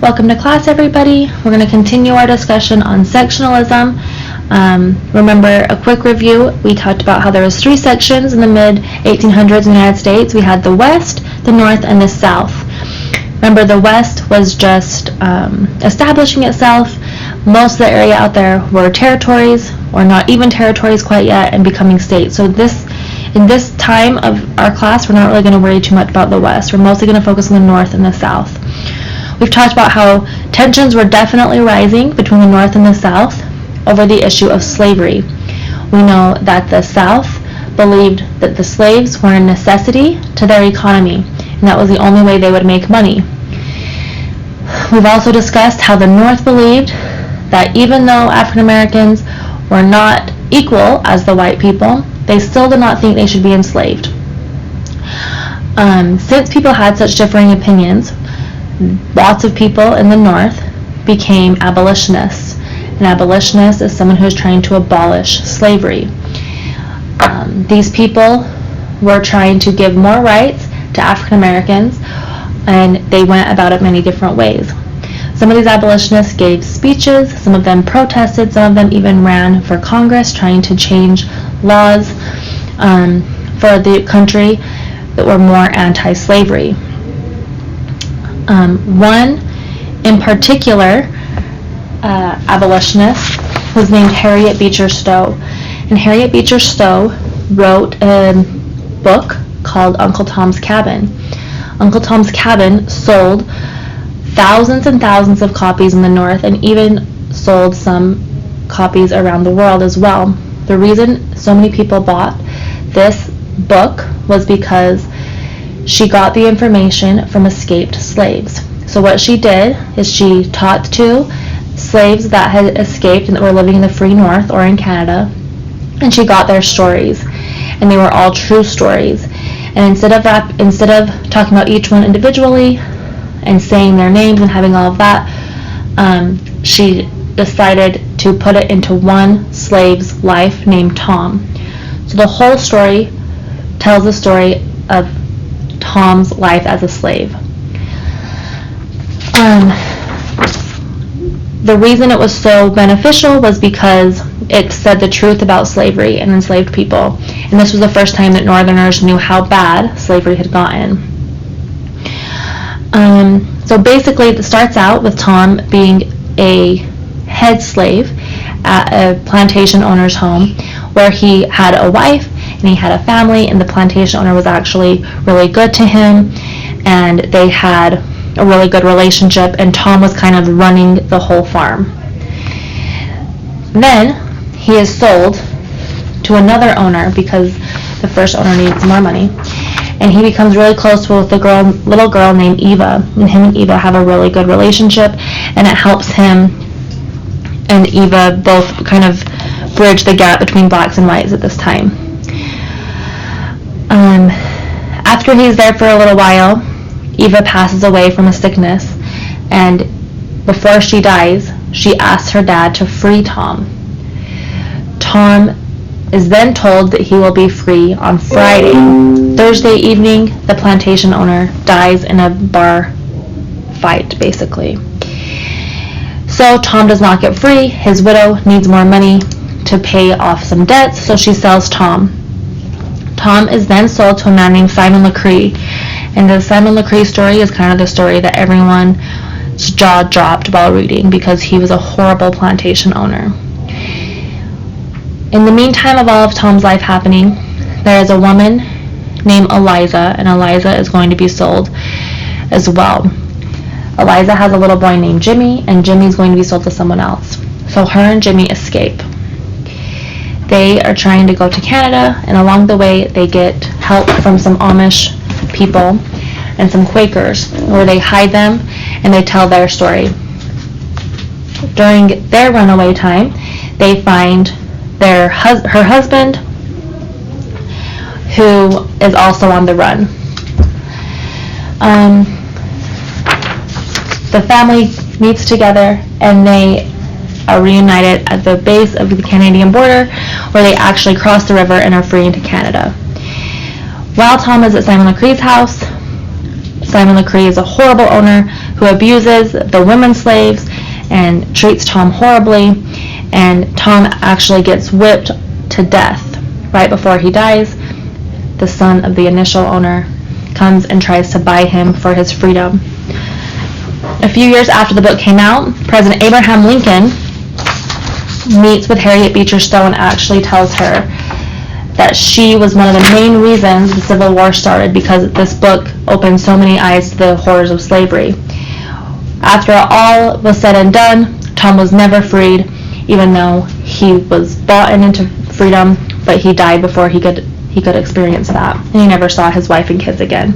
Welcome to class, everybody. We're going to continue our discussion on sectionalism. Remember, a quick review, we talked about how there was 3 sections in the mid-1800s in the United States. We had the West, the North, and the South. Remember, the West was just establishing itself. Most of the area out there were territories, or not even territories quite yet, and becoming states. So in this time of our class, we're not really going to worry too much about the West. We're mostly going to focus on the North and the South. We've talked about how tensions were definitely rising between the North and the South over the issue of slavery. We know that the South believed that the slaves were a necessity to their economy, and that was the only way they would make money. We've also discussed how the North believed that even though African Americans were not equal as the white people, they still did not think they should be enslaved. Since people had such differing opinions, lots of people in the North became abolitionists. An abolitionist is someone who is trying to abolish slavery. These people were trying to give more rights to African Americans, and they went about it many different ways. Some of these abolitionists gave speeches, some of them protested, some of them even ran for Congress trying to change laws for the country that were more anti-slavery. One in particular abolitionist was named Harriet Beecher Stowe, and Harriet Beecher Stowe wrote a book called Uncle Tom's Cabin. Uncle Tom's Cabin sold thousands and thousands of copies in the North, and even sold some copies around the world as well. The reason so many people bought this book was because she got the information from escaped slaves. So what she did is she talked to slaves that had escaped and that were living in the free North or in Canada, and she got their stories, and they were all true stories. And instead of talking about each one individually and saying their names and having all of that, she decided to put it into one slave's life named Tom. So the whole story tells the story of Tom's life as a slave. The reason it was so beneficial was because it said the truth about slavery and enslaved people, and this was the first time that Northerners knew how bad slavery had gotten. So basically it starts out with Tom being a head slave at a plantation owner's home, where he had a wife and he had a family, and the plantation owner was actually really good to him, and they had a really good relationship, and Tom was kind of running the whole farm. Then he is sold to another owner because the first owner needs more money, and he becomes really close with a little girl named Eva, and him and Eva have a really good relationship, and it helps him and Eva both kind of bridge the gap between blacks and whites at this time. After he's there for a little while, Eva passes away from a sickness, and before she dies, she asks her dad to free Tom. Tom is then told that he will be free on Friday. Thursday evening, the plantation owner dies in a bar fight, basically. So Tom does not get free. His widow needs more money to pay off some debts, so she sells Tom. Tom is then sold to a man named Simon LeCree, and the Simon LeCree story is kind of the story that everyone's jaw dropped while reading, because he was a horrible plantation owner. In the meantime of all of Tom's life happening, there is a woman named Eliza, and Eliza is going to be sold as well. Eliza has a little boy named Jimmy, and Jimmy is going to be sold to someone else. So her and Jimmy escape. They are trying to go to Canada, and along the way they get help from some Amish people and some Quakers, where they hide them and they tell their story. During their runaway time, they find her husband, who is also on the run. The family meets together, and they are reunited at the base of the Canadian border, where they actually cross the river and are free into Canada. While Tom is at Simon LeCree's house, Simon LeCree is a horrible owner who abuses the women slaves and treats Tom horribly, and Tom actually gets whipped to death. Right before he dies, the son of the initial owner comes and tries to buy him for his freedom. A few years after the book came out, President Abraham Lincoln meets with Harriet Beecher Stowe and actually tells her that she was one of the main reasons the Civil War started, because this book opened so many eyes to the horrors of slavery. After all was said and done, Tom was never freed, even though he was bought into freedom, but he died before he could experience that, and he never saw his wife and kids again.